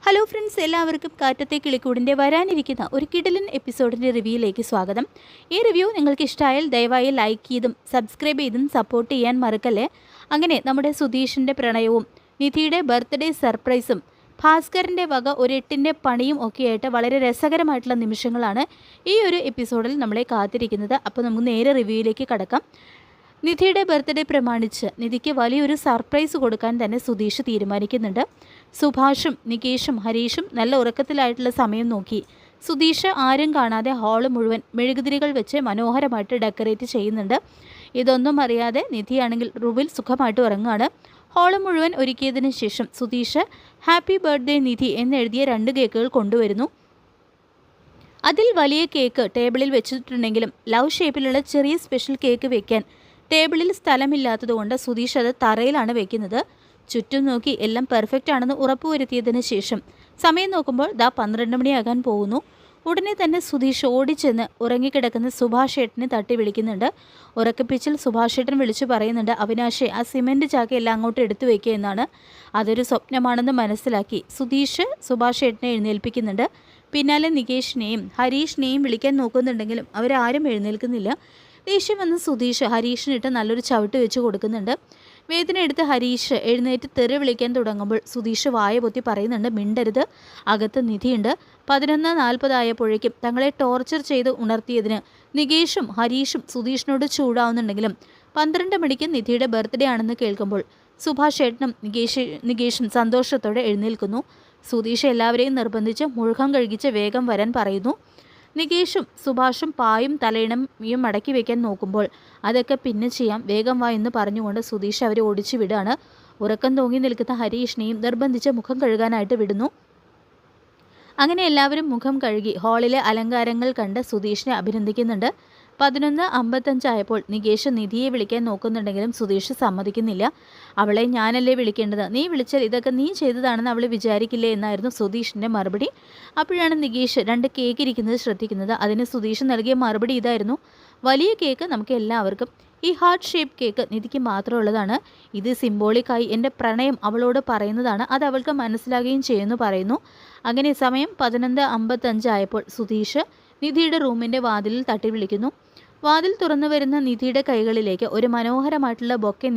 Hello friends, എല്ലാവർക്കും കാറ്റത്തെ കിളിക്കൂടിൻ്റെ വരാനിരിക്കുന്ന ഒരു കിടിലൻ എപ്പിസോഡിൻ്റെ റിവ്യൂയിലേക്ക് സ്വാഗതം. ഈ റിവ്യൂ നിങ്ങൾക്ക് ഇഷ്ടമായാൽ ദയവായി ലൈക്ക് ചെയ്തും സബ്സ്ക്രൈബ് ചെയ്തും സപ്പോർട്ട് ചെയ്യാൻ മറക്കല്ലേ. അങ്ങനെ നമ്മുടെ സുധീഷിൻ്റെ പ്രണയവും നിധിയുടെ ബർത്ത്ഡേ സർപ്രൈസും ഭാസ്കറിൻ്റെ വക ഒരു 8ൻ്റെ പണിയും ഒക്കെയായിട്ട് വളരെ രസകരമായിട്ടുള്ള നിമിഷങ്ങളാണ് ഈ ഒരു എപ്പിസോഡിൽ നമ്മളെ കാത്തിരിക്കുന്നത്. അപ്പോൾ നമുക്ക് നേരെ റിവ്യൂയിലേക്ക് കടക്കാം. നിധിയുടെ ബർത്ത്ഡേ പ്രമാണിച്ച് നിധിക്ക് വലിയൊരു സർപ്രൈസ് കൊടുക്കാൻ തന്നെ സുധീഷ് തീരുമാനിക്കുന്നുണ്ട്. സുഭാഷും നികേഷും ഹരീഷും നല്ല ഉറക്കത്തിലായിട്ടുള്ള സമയം നോക്കി സുധീഷ് ആരും കാണാതെ ഹാള് മുഴുവൻ മെഴുകുതിരികൾ വെച്ച് മനോഹരമായിട്ട് ഡെക്കറേറ്റ് ചെയ്യുന്നുണ്ട്. ഇതൊന്നും അറിയാതെ നിധിയാണെങ്കിൽ റൂമിൽ സുഖമായിട്ട് ഉറങ്ങുകയാണ്. ഹാള് മുഴുവൻ ഒരുക്കിയതിന് ശേഷം സുധീഷ് ഹാപ്പി ബർത്ത്ഡേ നിധി എന്നെഴുതിയ 2 കേക്കുകൾ കൊണ്ടുവരുന്നു. അതിൽ വലിയ കേക്ക് ടേബിളിൽ വെച്ചിട്ടുണ്ടെങ്കിലും ലവ് ഷേപ്പിലുള്ള ചെറിയ സ്പെഷ്യൽ കേക്ക് വെക്കാൻ ടേബിളിൽ സ്ഥലമില്ലാത്തതുകൊണ്ട് സുധീഷ് അത് തറയിലാണ് വെക്കുന്നത്. ചുറ്റും നോക്കി എല്ലാം പെർഫെക്റ്റ് ആണെന്ന് ഉറപ്പുവരുത്തിയതിന് ശേഷം സമയം നോക്കുമ്പോൾ 12 മണിയാകാൻ പോകുന്നു. ഉടനെ തന്നെ സുധീഷ് ഓടിച്ചെന്ന് ഉറങ്ങിക്കിടക്കുന്ന സുഭാഷേട്ടനെ തട്ടി വിളിക്കുന്നുണ്ട്. ഉറക്കപ്പിച്ചിൽ സുഭാഷേട്ടൻ വിളിച്ചു പറയുന്നുണ്ട്, അവിനാശെ ആ സിമെൻറ്റ് ചാക്ക് എല്ലാം അങ്ങോട്ട് എടുത്തു വയ്ക്കുക എന്നാണ്. അതൊരു സ്വപ്നമാണെന്ന് മനസ്സിലാക്കി സുധീഷ് സുഭാഷേട്ടനെ എഴുന്നേൽപ്പിക്കുന്നുണ്ട്. പിന്നാലെ നികേഷിനെയും ഹരീഷിനെയും വിളിക്കാൻ നോക്കുന്നുണ്ടെങ്കിലും അവരാരും എഴുന്നേൽക്കുന്നില്ല. ദേഷ്യം വന്ന് സുധീഷ് ഹരീഷിനിട്ട് നല്ലൊരു ചവിട്ട് വെച്ച് കൊടുക്കുന്നുണ്ട്. വേദന എടുത്ത് ഹരീഷ് എഴുന്നേറ്റ് തെറി വിളിക്കാൻ തുടങ്ങുമ്പോൾ സുധീഷ് വായ പൊത്തി പറയുന്നുണ്ട്, മിണ്ടരുത്, അകത്ത് നിധിയുണ്ട്. 11:40 ആയപ്പോഴേക്കും തങ്ങളെ ടോർച്ചർ ചെയ്ത് ഉണർത്തിയതിന് നികേഷും ഹരീഷും സുധീഷിനോട് ചൂടാവുന്നുണ്ടെങ്കിലും 12 മണിക്ക് നിധിയുടെ ബർത്ത്ഡേ ആണെന്ന് കേൾക്കുമ്പോൾ സുഭാഷ് ഏട്ടനും നികേഷും സന്തോഷത്തോടെ എഴുന്നേൽക്കുന്നു. സുധീഷ് എല്ലാവരെയും നിർബന്ധിച്ച് മുഴുവൻ കഴുകിച്ച് വേഗം വരാൻ പറയുന്നു. നികേഷും സുഭാഷും പായും തലയിണയും മടക്കി വയ്ക്കാൻ നോക്കുമ്പോൾ അതൊക്കെ പിന്നെ ചെയ്യാം, വേഗം വാ എന്ന് പറഞ്ഞുകൊണ്ട് സുധീഷ് അവരെ ഓടിച്ചു വിടുകയാണ്. ഉറക്കം തൂങ്ങി നിൽക്കുന്ന ഹരീഷിനെയും നിർബന്ധിച്ച് മുഖം കഴുകാനായിട്ട് വിടുന്നു. അങ്ങനെ എല്ലാവരും മുഖം കഴുകി ഹാളിലെ അലങ്കാരങ്ങൾ കണ്ട് സുധീഷിനെ അഭിനന്ദിക്കുന്നുണ്ട്. 11:55 ആയപ്പോൾ നികേഷ് നിധിയെ വിളിക്കാൻ നോക്കുന്നുണ്ടെങ്കിലും സുധീഷ് സമ്മതിക്കുന്നില്ല. അവളെ ഞാനല്ലേ വിളിക്കേണ്ടത്, നീ വിളിച്ചാൽ ഇതൊക്കെ നീ ചെയ്തതാണെന്ന് അവൾ വിചാരിക്കില്ലേ എന്നായിരുന്നു സുധീഷിൻ്റെ മറുപടി. അപ്പോഴാണ് നികേഷ് 2 കേക്ക് ഇരിക്കുന്നത് ശ്രദ്ധിക്കുന്നത്. അതിന് സുധീഷ് നൽകിയ മറുപടി ഇതായിരുന്നു, വലിയ കേക്ക് നമുക്ക് എല്ലാവർക്കും, ഈ ഹാർട്ട് ഷേപ്പ് കേക്ക് നിധിക്ക് മാത്രമുള്ളതാണ്. ഇത് സിംബോളിക്കായി എൻ്റെ പ്രണയം അവളോട് പറയുന്നതാണ്, അത് അവൾക്ക് മനസ്സിലാകുകയും ചെയ്യുമെന്ന് പറയുന്നു. അങ്ങനെ സമയം 11:55 ആയപ്പോൾ സുധീഷ് നിധിയുടെ റൂമിൻ്റെ വാതിലിൽ തട്ടി വിളിക്കുന്നു. വാതിൽ തുറന്നു വരുന്ന നിധിയുടെ കൈകളിലേക്ക് ഒരു മനോഹരമായിട്ടുള്ള ബൊക്കെ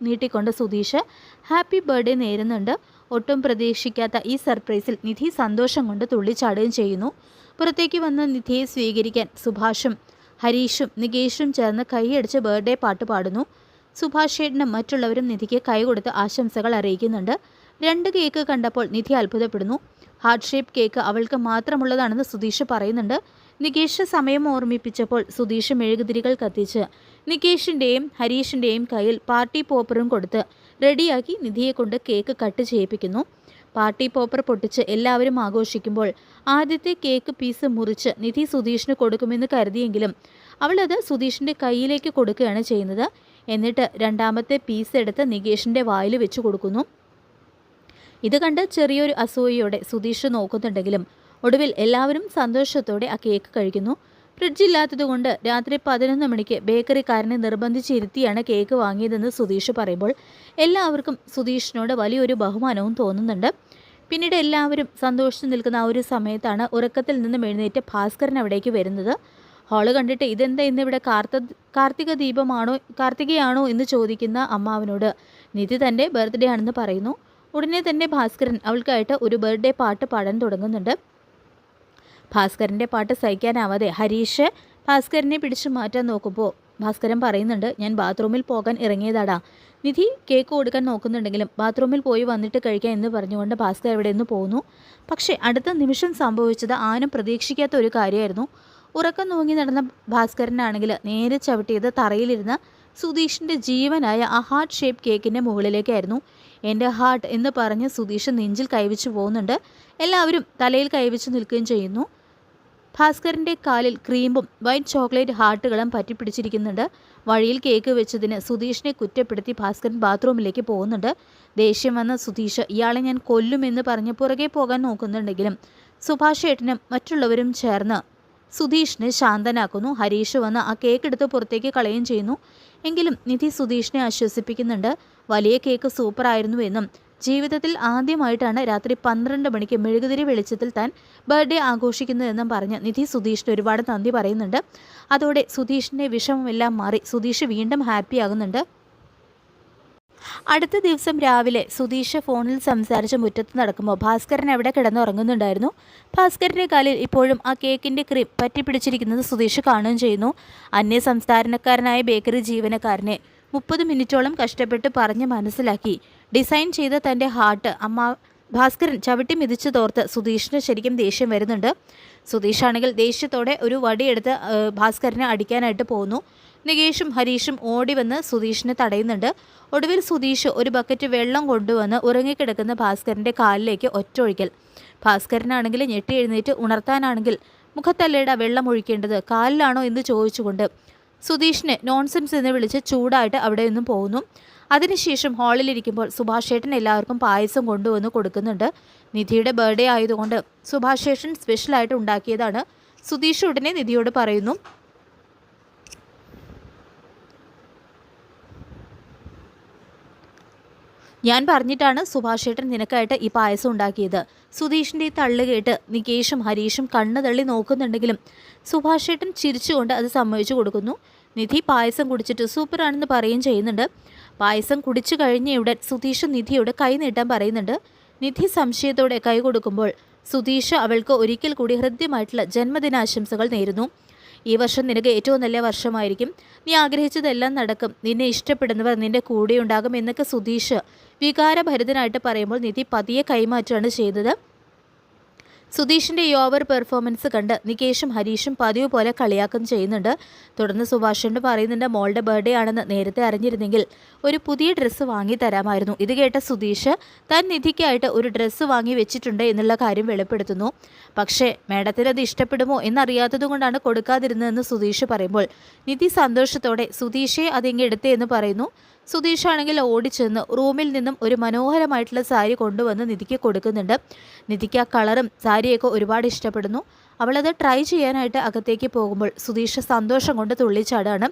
നീട്ടിക്കൊണ്ട് സുധീഷ് ഹാപ്പി ബർത്ത്ഡേ നേരുന്നുണ്ട്. ഒട്ടും പ്രതീക്ഷിക്കാത്ത ഈ സർപ്രൈസിൽ നിധി സന്തോഷം കൊണ്ട് തുള്ളിച്ചാടുകയും ചെയ്യുന്നു. പുറത്തേക്ക് വന്ന നിധിയെ സ്വീകരിക്കാൻ സുഭാഷും ഹരീഷും നികേഷും ചേർന്ന് കൈയടിച്ച് ബർത്ത്ഡേ പാട്ട് പാടുന്നു. സുഭാഷേട്ടനും മറ്റുള്ളവരും നിധിക്ക് കൈ കൊടുത്ത് ആശംസകൾ അറിയിക്കുന്നുണ്ട്. 2 കേക്ക് കണ്ടപ്പോൾ നിധി അത്ഭുതപ്പെടുന്നു. ഹാർട്ട് ഷേപ്പ് കേക്ക് അവൾക്ക് മാത്രമുള്ളതാണെന്ന് സുധീഷ് പറയുന്നുണ്ട്. നികേഷ് സമയം ഓർമ്മിപ്പിച്ചപ്പോൾ സുധീഷ് മെഴുകുതിരികൾ കത്തിച്ച് നികേഷിൻ്റെയും ഹരീഷിൻ്റെയും കയ്യിൽ പാർട്ടി പോപ്പറും കൊടുത്ത് റെഡിയാക്കി നിധിയെ കൊണ്ട് കേക്ക് കട്ട് ചെയ്യിപ്പിക്കുന്നു. പാർട്ടി പോപ്പർ പൊട്ടിച്ച് എല്ലാവരും ആഘോഷിക്കുമ്പോൾ ആദ്യത്തെ കേക്ക് പീസ് മുറിച്ച് നിധി സുധീഷിന് കൊടുക്കുമെന്ന് കരുതിയെങ്കിലും അവളത് സുധീഷിൻ്റെ കയ്യിലേക്ക് കൊടുക്കുകയാണ് ചെയ്യുന്നത്. എന്നിട്ട് 2ാമത്തെ പീസ് എടുത്ത് നികേഷിൻ്റെ വായിൽ വെച്ച് കൊടുക്കുന്നു. ഇത് കണ്ട് ചെറിയൊരു അസൂയയോടെ സുധീഷ് നോക്കുന്നുണ്ടെങ്കിലും ഒടുവിൽ എല്ലാവരും സന്തോഷത്തോടെ ആ കേക്ക് കഴിക്കുന്നു. ഫ്രിഡ്ജില്ലാത്തതുകൊണ്ട് രാത്രി 11 മണിക്ക് ബേക്കറിക്കാരനെ നിർബന്ധിച്ചിരുത്തിയാണ് കേക്ക് വാങ്ങിയതെന്ന് സുധീഷ് പറയുമ്പോൾ എല്ലാവർക്കും സുധീഷിനോട് വലിയൊരു ബഹുമാനവും തോന്നുന്നുണ്ട്. പിന്നീട് എല്ലാവരും സന്തോഷിച്ച് നിൽക്കുന്ന ആ ഒരു സമയത്താണ് ഉറക്കത്തിൽ നിന്നും എഴുന്നേറ്റ് ഭാസ്കരൻ അവിടേക്ക് വരുന്നത്. ഹാള് കണ്ടിട്ട് ഇതെന്താ ഇന്നിവിടെ കാർത്തികയാണോ എന്ന് ചോദിക്കുന്ന അമ്മാവനോട് നിധി തൻ്റെ ബർത്ത്ഡേ ആണെന്ന് പറയുന്നു. ഉടനെ തന്നെ ഭാസ്കരൻ അവൾക്കായിട്ട് ഒരു ബർത്ത്ഡേ പാട്ട് പാടാൻ തുടങ്ങുന്നുണ്ട്. ഭാസ്കരൻ്റെ പാട്ട് സഹിക്കാനാവാതെ ഹരീഷ് ഭാസ്കരനെ പിടിച്ചു മാറ്റാൻ നോക്കുമ്പോൾ ഭാസ്കരൻ പറയുന്നുണ്ട്, ഞാൻ ബാത്റൂമിൽ പോകാൻ ഇറങ്ങിയതാടാ. നിധി കേക്ക് കൊടുക്കാൻ നോക്കുന്നുണ്ടെങ്കിലും ബാത്റൂമിൽ പോയി വന്നിട്ട് കഴിക്കാം എന്ന് പറഞ്ഞുകൊണ്ട് ഭാസ്കർ ഇവിടെ നിന്ന് പോകുന്നു. പക്ഷേ അടുത്ത നിമിഷം സംഭവിച്ചത് ആരും പ്രതീക്ഷിക്കാത്ത ഒരു കാര്യമായിരുന്നു. ഉറക്കം തൂങ്ങി നടന്ന ഭാസ്കരനാണെങ്കിൽ നേരെ ചവിട്ടിയത് തറയിലിരുന്ന സുധീഷിൻ്റെ ജീവനായ ആ ഹാർട്ട് ഷേപ്പ് കേക്കിൻ്റെ മുകളിലേക്കായിരുന്നു. എൻ്റെ ഹാർട്ട് എന്ന് പറഞ്ഞ് സുധീഷ് നെഞ്ചിൽ കൈവച്ച് പോകുന്നുണ്ട്. എല്ലാവരും തലയിൽ കൈവച്ച് നിൽക്കുകയും ചെയ്യുന്നു. ഭാസ്കറിൻ്റെ കാലിൽ ക്രീമും വൈറ്റ് ചോക്ലേറ്റ് ഹാർട്ടുകളും പറ്റിപ്പിടിച്ചിരിക്കുന്നുണ്ട്. വഴിയിൽ കേക്ക് വെച്ചതിന് സുധീഷിനെ കുറ്റപ്പെടുത്തി ഭാസ്കരൻ ബാത്റൂമിലേക്ക് പോകുന്നുണ്ട്. ദേഷ്യം വന്ന സുധീഷ് ഇയാളെ ഞാൻ കൊല്ലുമെന്ന് പറഞ്ഞ് പുറകെ പോകാൻ നോക്കുന്നുണ്ടെങ്കിലും സുഭാഷ് ഏട്ടനും മറ്റുള്ളവരും ചേർന്ന് സുധീഷിനെ ശാന്തനാക്കുന്നു. ഹരീഷ് വന്ന് ആ കേക്ക് എടുത്ത് പുറത്തേക്ക് കളയുകയും ചെയ്യുന്നു. എങ്കിലും നിധി സുധീഷിനെ ആശ്വസിപ്പിക്കുന്നുണ്ട്. വലിയ കേക്ക് സൂപ്പറായിരുന്നുവെന്നും ജീവിതത്തിൽ ആദ്യമായിട്ടാണ് രാത്രി 12 മണിക്ക് മെഴുകുതിരി വെളിച്ചത്തിൽ താൻ ബർത്ത്ഡേ ആഘോഷിക്കുന്നതെന്നും പറഞ്ഞ് നിധി സുധീഷിന് ഒരുപാട് നന്ദി പറയുന്നുണ്ട്. അതോടെ സുധീഷിൻ്റെ വിഷമമെല്ലാം മാറി സുധീഷ് വീണ്ടും ഹാപ്പി ആകുന്നുണ്ട്. അടുത്ത ദിവസം രാവിലെ സുധീഷ് ഫോണിൽ സംസാരിച്ച് മുറ്റത്ത് നടക്കുമ്പോൾ ഭാസ്കരൻ അവിടെ കിടന്നുറങ്ങുന്നുണ്ടായിരുന്നു. ഭാസ്കരൻ്റെ കാലിൽ ഇപ്പോഴും ആ കേക്കിൻ്റെ ക്രീം പറ്റിപ്പിടിച്ചിരിക്കുന്നത് സുധീഷ് കാണുകയും ചെയ്യുന്നു. അന്യ സംസ്ഥാനക്കാരനായ ബേക്കറി ജീവനക്കാരനെ 30 മിനിറ്റോളം കഷ്ടപ്പെട്ട് പറഞ്ഞ് മനസ്സിലാക്കി ഡിസൈൻ ചെയ്ത തൻ്റെ ഹാർട്ട് ഭാസ്കരൻ ചവിട്ടി മിതിച്ചു തോർത്ത് സുധീഷിന് ശരിക്കും ദേഷ്യം വരുന്നുണ്ട്. സുധീഷാണെങ്കിൽ ദേഷ്യത്തോടെ ഒരു വടിയെടുത്ത് ഭാസ്കരനെ അടിക്കാനായിട്ട് പോകുന്നു. നികേഷും ഹരീഷും ഓടി വന്ന് സുധീഷിനെ തടയുന്നുണ്ട്. ഒടുവിൽ സുധീഷ് ഒരു ബക്കറ്റ് വെള്ളം കൊണ്ടുവന്ന് ഉറങ്ങിക്കിടക്കുന്ന ഭാസ്കരൻ്റെ കാലിലേക്ക് ഒറ്റൊഴിക്കൽ. ഭാസ്കരനാണെങ്കിൽ ഞെട്ടി എഴുന്നേറ്റ് ഉണർത്താനാണെങ്കിൽ മുഖത്തല്ലേട വെള്ളം ഒഴിക്കേണ്ടത് കാലിലാണോ എന്ന് ചോദിച്ചുകൊണ്ട് സുധീഷിനെ നോൺസെൻസ് എന്ന് വിളിച്ച് ചൂടായിട്ട് അവിടെ നിന്നും പോകുന്നു. അതിനുശേഷം ഹാളിലിരിക്കുമ്പോൾ സുഭാഷേട്ടൻ എല്ലാവർക്കും പായസം കൊണ്ടുവന്ന് കൊടുക്കുന്നുണ്ട്. നിധിയുടെ ബർത്ത്ഡേ ആയതുകൊണ്ട് സുഭാഷേട്ടൻ സ്പെഷ്യലായിട്ട് ഉണ്ടാക്കിയതാണ്. സുധീഷ് ഉടനെ നിധിയോട് പറയുന്നു, ഞാൻ പറഞ്ഞിട്ടാണ് സുഭാഷേട്ടൻ നിനക്കായിട്ട് ഈ പായസം ഉണ്ടാക്കിയത്. സുധീഷിൻ്റെ ഈ തള്ളു കേട്ട് നികേഷും ഹരീഷും കണ്ണ് തള്ളി നോക്കുന്നുണ്ടെങ്കിലും സുഭാഷേട്ടൻ ചിരിച്ചുകൊണ്ട് അത് സമ്മതിച്ചു കൊടുക്കുന്നു. നിധി പായസം കുടിച്ചിട്ട് സൂപ്പറാണെന്ന് പറയുകയും ചെയ്യുന്നുണ്ട്. പായസം കുടിച്ചു കഴിഞ്ഞയുടൻ സുധീഷ് നിധിയോട് കൈ നീട്ടാൻ പറയുന്നുണ്ട്. നിധി സംശയത്തോടെ കൈ കൊടുക്കുമ്പോൾ സുധീഷ് അവൾക്ക് ഒരിക്കൽ കൂടി ഹൃദ്യമായിട്ടുള്ള ജന്മദിനാശംസകൾ നേരുന്നു. ഈ വർഷം നിനക്ക് ഏറ്റവും നല്ല വർഷമായിരിക്കും. നീ ആഗ്രഹിച്ചതെല്ലാം നടക്കും. നിന്നെ ഇഷ്ടപ്പെടുന്നവർ നിന്റെ കൂടെ ഉണ്ടാകും എന്നൊക്കെ സുധീഷ് വികാരഭരിതനായിട്ട് പറയുമ്പോൾ നിധി പതിയെ കൈമാറ്റാണ് ചെയ്തത്. സുധീഷിൻ്റെ ഈ ഓവർ പെർഫോമൻസ് കണ്ട് നികേഷും ഹരീഷും പതിവ് പോലെ കളിയാക്കം ചെയ്യുന്നുണ്ട്. തുടർന്ന് സുഭാഷേട്ടൻ പറയുന്നുണ്ട്, മോളുടെ ബർത്ത്ഡേ ആണെന്ന് നേരത്തെ അറിഞ്ഞിരുന്നെങ്കിൽ ഒരു പുതിയ ഡ്രസ്സ് വാങ്ങി തരാമായിരുന്നു. ഇത് കേട്ട സുധീഷ് താൻ നിധിക്കായിട്ട് ഒരു ഡ്രസ്സ് വാങ്ങി വെച്ചിട്ടുണ്ട് എന്നുള്ള കാര്യം വെളിപ്പെടുത്തുന്നു. പക്ഷേ മേഡത്തിന് അത് ഇഷ്ടപ്പെടുമോ എന്നറിയാത്തതുകൊണ്ടാണ് കൊടുക്കാതിരുന്നതെന്ന് സുധീഷ് പറയുമ്പോൾ നിധി സന്തോഷത്തോടെ സുധീഷെ അതെങ്ങ് എടുത്തേ എന്ന് പറയുന്നു. സുധീഷാണെങ്കിൽ ഓടിച്ചെന്ന് റൂമിൽ നിന്നും ഒരു മനോഹരമായിട്ടുള്ള സാരി കൊണ്ടുവന്ന് നിധിക്ക് കൊടുക്കുന്നുണ്ട്. നിധിക്ക് ആ കളറും സാരിയൊക്കെ ഒരുപാട് ഇഷ്ടപ്പെടുന്നു. അവളത് ട്രൈ ചെയ്യാനായിട്ട് അകത്തേക്ക് പോകുമ്പോൾ സുധീഷ് സന്തോഷം കൊണ്ട് തുള്ളിച്ചാടാണ്.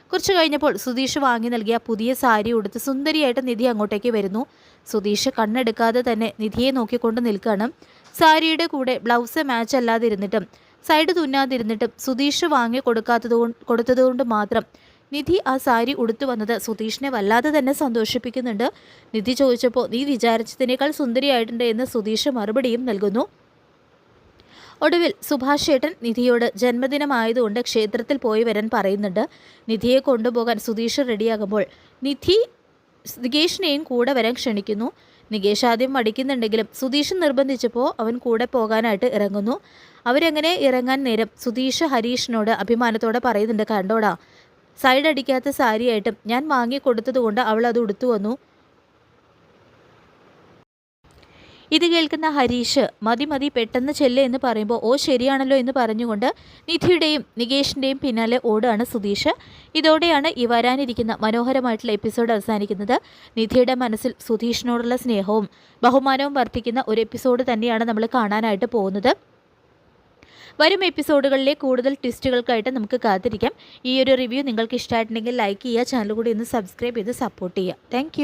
കുറച്ച് കഴിഞ്ഞപ്പോൾ സുധീഷ് വാങ്ങി നൽകിയ പുതിയ സാരി ഉടുത്ത് സുന്ദരിയായിട്ട് നിധി അങ്ങോട്ടേക്ക് വരുന്നു. സുധീഷ് കണ്ണെടുക്കാതെ തന്നെ നിധിയെ നോക്കിക്കൊണ്ട് നിൽക്കുകയാണ്. സാരിയുടെ കൂടെ ബ്ലൗസ് മാച്ച് അല്ലാതിരുന്നിട്ടും സൈഡ് തുന്നാതിരുന്നിട്ടും സുധീഷ് വാങ്ങി കൊടുത്തതുകൊണ്ട് മാത്രം നിധി ആ സാരി ഉടുത്തു വന്നത് സുധീഷിനെ വല്ലാതെ തന്നെ സന്തോഷിപ്പിക്കുന്നുണ്ട്. നിധി ചോദിച്ചപ്പോൾ നീ വിചാരിച്ചതിനേക്കാൾ സുന്ദരിയായിട്ടുണ്ട് എന്ന് സുധീഷ് മറുപടിയും നൽകുന്നു. ഒടുവിൽ സുഭാഷ് ഏട്ടൻ നിധിയോട് ജന്മദിനമായതുകൊണ്ട് ക്ഷേത്രത്തിൽ പോയി വരാൻ പറയുന്നുണ്ട്. നിധിയെ കൊണ്ടുപോകാൻ സുധീഷ് റെഡിയാകുമ്പോൾ നിധി നികേഷിനെയും കൂടെ വരാൻ ക്ഷണിക്കുന്നു. നികേഷ് ആദ്യം മടിക്കുന്നുണ്ടെങ്കിലും സുധീഷ് നിർബന്ധിച്ചപ്പോൾ അവൻ കൂടെ പോകാനായിട്ട് ഇറങ്ങുന്നു. അവരങ്ങനെ ഇറങ്ങാൻ നേരം സുധീഷ് ഹരീഷിനോട് അഭിമാനത്തോടെ പറയുന്നുണ്ട്, കണ്ടോടാ സൈഡ് അടിക്കാത്ത സാരിയായിട്ടും ഞാൻ വാങ്ങിക്കൊടുത്തതുകൊണ്ട് അവൾ അത് ഉടുത്തു വന്നു. ഇത് കേൾക്കുന്ന ഹരീഷ് മതി പെട്ടെന്ന് ചെല്ല് എന്ന് പറയുമ്പോൾ ഓ ശരിയാണല്ലോ എന്ന് പറഞ്ഞുകൊണ്ട് നിധിയുടെയും നികേഷിൻ്റെയും പിന്നാലെ ഓടുകയാണ് സുധീഷ്. ഇതോടെയാണ് ഈ വരാനിരിക്കുന്ന മനോഹരമായിട്ടുള്ള എപ്പിസോഡ് അവസാനിക്കുന്നത്. നിധിയുടെ മനസ്സിൽ സുധീഷിനോടുള്ള സ്നേഹവും ബഹുമാനവും വർദ്ധിക്കുന്ന ഒരു എപ്പിസോഡ് തന്നെയാണ് നമ്മൾ കാണാനായിട്ട് പോകുന്നത്. വരും എപ്പിസോഡുകളിലെ കൂടുതൽ ട്വിസ്റ്റുകൾക്കായിട്ട് നമുക്ക് കാത്തിരിക്കാം. ഈ ഒരു റിവ്യൂ നിങ്ങൾക്ക് ഇഷ്ടമായിട്ടുണ്ടെങ്കിൽ ലൈക്ക് ചെയ്യുക, ചാനൽ കൂടി ഒന്ന് സബ്സ്ക്രൈബ് ചെയ്ത് സപ്പോർട്ട് ചെയ്യുക. താങ്ക്